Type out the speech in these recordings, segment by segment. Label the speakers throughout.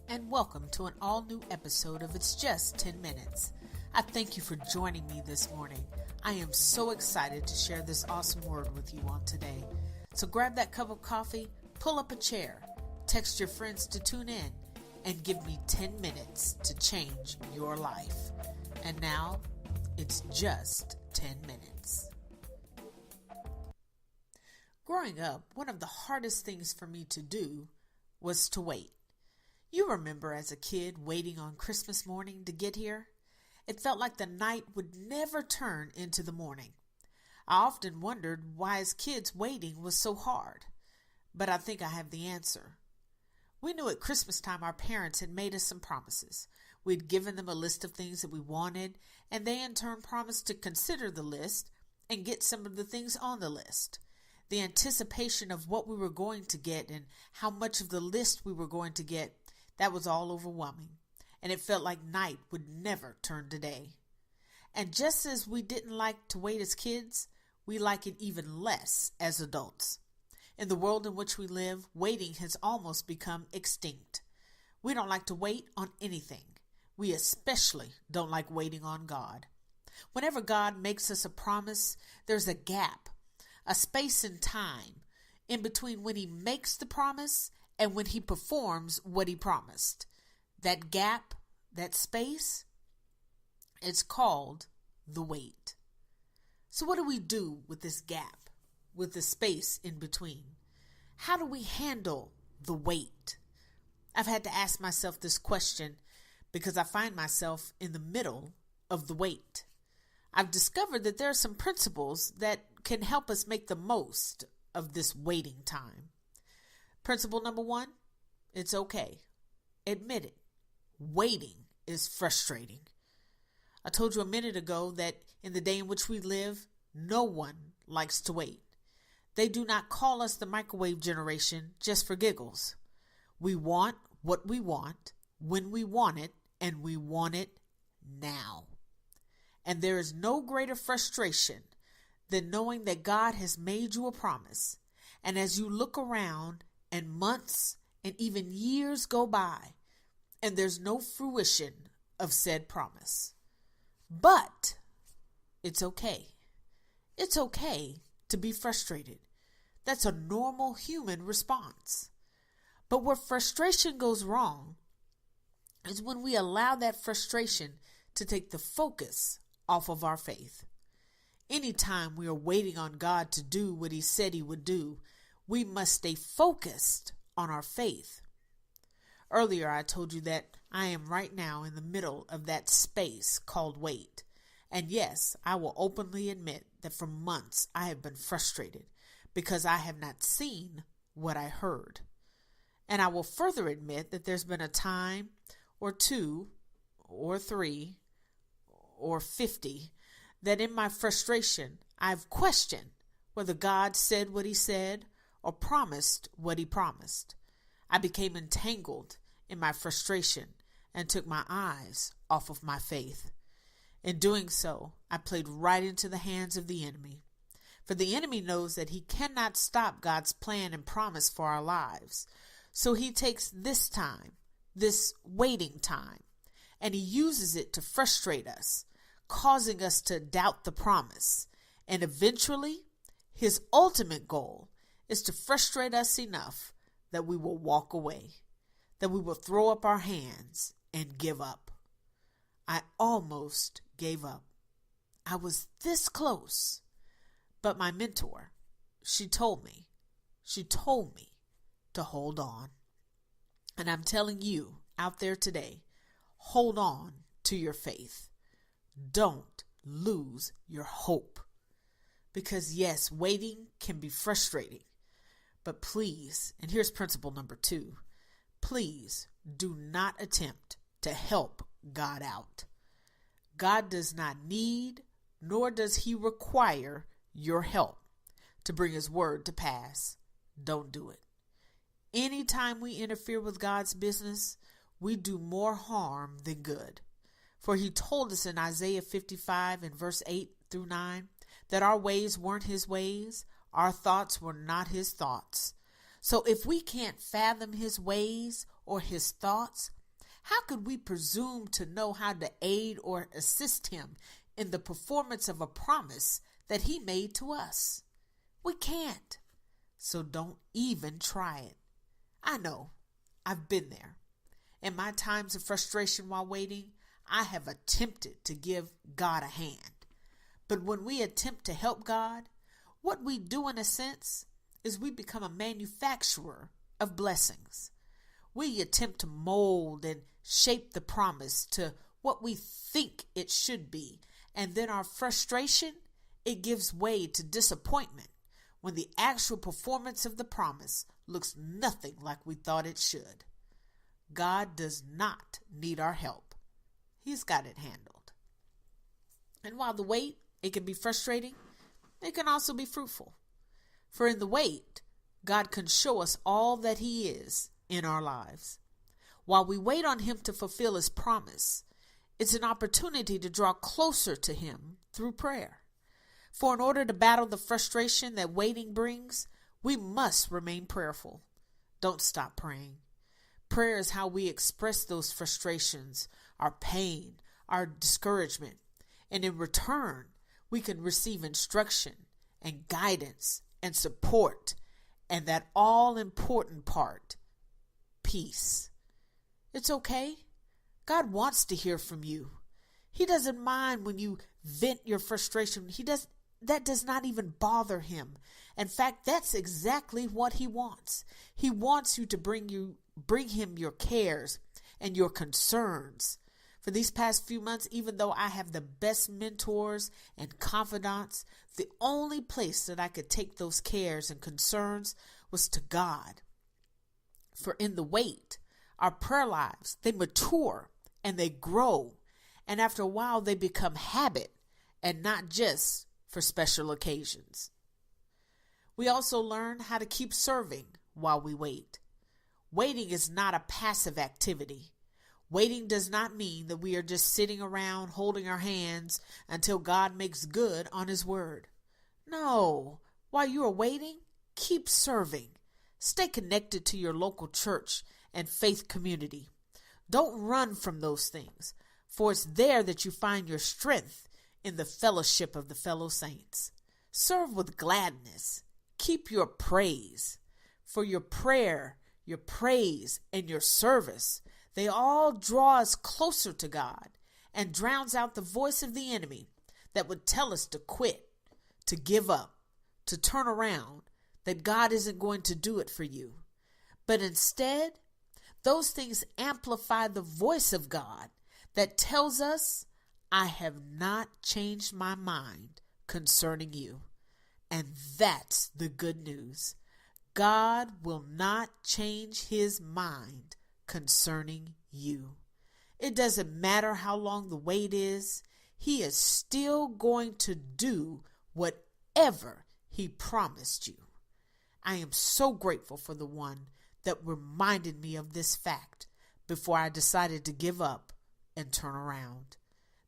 Speaker 1: and welcome to an all-new episode of It's Just 10 Minutes. I thank you for joining me this morning. I am so excited to share this awesome word with you on today. So grab that cup of coffee, pull up a chair, text your friends to tune in, and give me 10 minutes to change your life. And now, it's just 10 minutes. Growing up, one of the hardest things for me to do was to wait. You remember as a kid waiting on Christmas morning to get here? It felt like the night would never turn into the morning. I often wondered why as kids waiting was so hard. But I think I have the answer. We knew at Christmas time our parents had made us some promises. We'd given them a list of things that we wanted, and they in turn promised to consider the list and get some of the things on the list. The anticipation of what we were going to get and how much of the list we were going to get, that was all overwhelming, and it felt like night would never turn to day. And just as we didn't like to wait as kids, we like it even less as adults. In the world in which we live, waiting has almost become extinct. We don't like to wait on anything. We especially don't like waiting on God. Whenever God makes us a promise, there's a gap, a space in time in between when he makes the promise and when he performs what he promised. That gap, that space, it's called the wait. So what do we do with this gap, with the space in between? How do we handle the wait? I've had to ask myself this question because I find myself in the middle of the wait. I've discovered that there are some principles that can help us make the most of this waiting time. Principle number 1, it's okay. Admit it. Waiting is frustrating. I told you a minute ago that in the day in which we live, no one likes to wait. They do not call us the microwave generation just for giggles. We want what we want, when we want it, and we want it now. And there is no greater frustration than knowing that God has made you a promise. And as you look around and months and even years go by, and there's no fruition of said promise. But it's okay. It's okay to be frustrated. That's a normal human response. But where frustration goes wrong is when we allow that frustration to take the focus off of our faith. Anytime we are waiting on God to do what he said he would do, we must stay focused on our faith. Earlier, I told you that I am right now in the middle of that space called wait. And yes, I will openly admit that for months I have been frustrated because I have not seen what I heard. And I will further admit that there's been a time or 2 or 3 or 50 that in my frustration I've questioned whether God said what he said or promised what he promised. I became entangled in my frustration and took my eyes off of my faith. In doing so, I played right into the hands of the enemy. For the enemy knows that he cannot stop God's plan and promise for our lives. So he takes this time, this waiting time, and he uses it to frustrate us, causing us to doubt the promise. And eventually, his ultimate goal is to frustrate us enough that we will walk away, that we will throw up our hands and give up. I almost gave up. I was this close. But my mentor, she told me to hold on. And I'm telling you out there today, hold on to your faith. Don't lose your hope. Because yes, waiting can be frustrating. But please, and here's principle number 2, please do not attempt to help God out. God does not need, nor does he require your help to bring his word to pass. Don't do it. Anytime we interfere with God's business, we do more harm than good. For he told us in Isaiah 55 and verse 8 through 9 that our ways weren't his ways, our thoughts were not his thoughts. So if we can't fathom his ways or his thoughts, How could we presume to know how to aid or assist him in the performance of a promise that he made to us? We can't. So don't even try it. I know. I've been there. In my times of frustration while waiting, I have attempted to give God a hand. But when we attempt to help God, what we do in a sense is we become a manufacturer of blessings. We attempt to mold and shape the promise to what we think it should be. And then our frustration, it gives way to disappointment when the actual performance of the promise looks nothing like we thought it should. God does not need our help. He's got it handled. And while the wait, it can be frustrating, it can also be fruitful. For in the wait, God can show us all that he is in our lives. While we wait on him to fulfill his promise, it's an opportunity to draw closer to him through prayer. For in order to battle the frustration that waiting brings, we must remain prayerful. Don't stop praying. Prayer is how we express those frustrations, our pain, our discouragement. And in return, we can receive instruction and guidance and support. And that all-important part, peace. It's okay. God wants to hear from you. He doesn't mind when you vent your frustration. That does not even bother him. In fact, that's exactly what he wants. He wants you to bring him your cares and your concerns. For these past few months, even though I have the best mentors and confidants, the only place that I could take those cares and concerns was to God. For in the wait, our prayer lives, they mature and they grow. And after a while, they become habit and not just for special occasions. We also learn how to keep serving while we wait. Waiting is not a passive activity. Waiting does not mean that we are just sitting around holding our hands until God makes good on his word. No, while you are waiting, keep serving. Stay connected to your local church and faith community. Don't run from those things, for it's there that you find your strength in the fellowship of the fellow saints. Serve with gladness. Keep your praise. For your prayer, your praise, and your service, they all draw us closer to God and drowns out the voice of the enemy that would tell us to quit, to give up, to turn around, that God isn't going to do it for you. But instead, those things amplify the voice of God that tells us, I have not changed my mind concerning you. And that's the good news. God will not change his mind concerning you. It doesn't matter how long the wait is. He is still going to do whatever he promised you. I am so grateful for the one that reminded me of this fact before I decided to give up and turn around.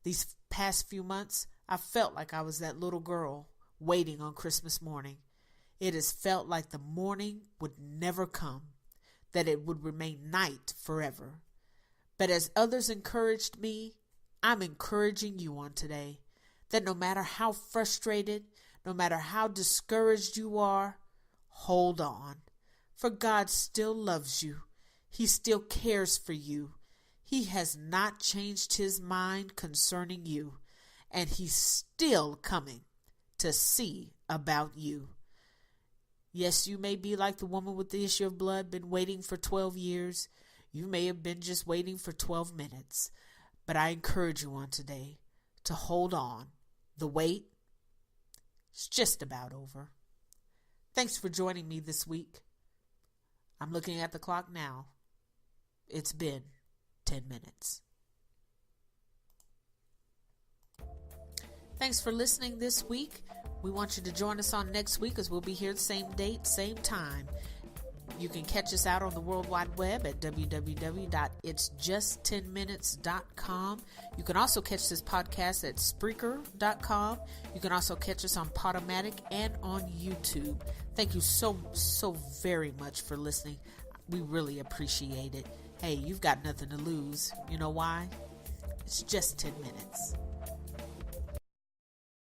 Speaker 1: These past few months, I felt like I was that little girl waiting on Christmas morning. It has felt like the morning would never come, that it would remain night forever. But as others encouraged me, I'm encouraging you on today that no matter how frustrated, no matter how discouraged you are, hold on. For God still loves you. He still cares for you. He has not changed his mind concerning you, and he's still coming to see about you. Yes, you may be like the woman with the issue of blood, been waiting for 12 years. You may have been just waiting for 12 minutes. But I encourage you on today to hold on. The wait is just about over. Thanks for joining me this week. I'm looking at the clock now. It's been 10 minutes. Thanks for listening this week. We want you to join us on next week as we'll be here the same date, same time. You can catch us out on the World Wide Web at www.itsjust10minutes.com. You can also catch this podcast at Spreaker.com. You can also catch us on Podomatic and on YouTube. Thank you so very much for listening. We really appreciate it. Hey, you've got nothing to lose. You know why? It's just 10 minutes.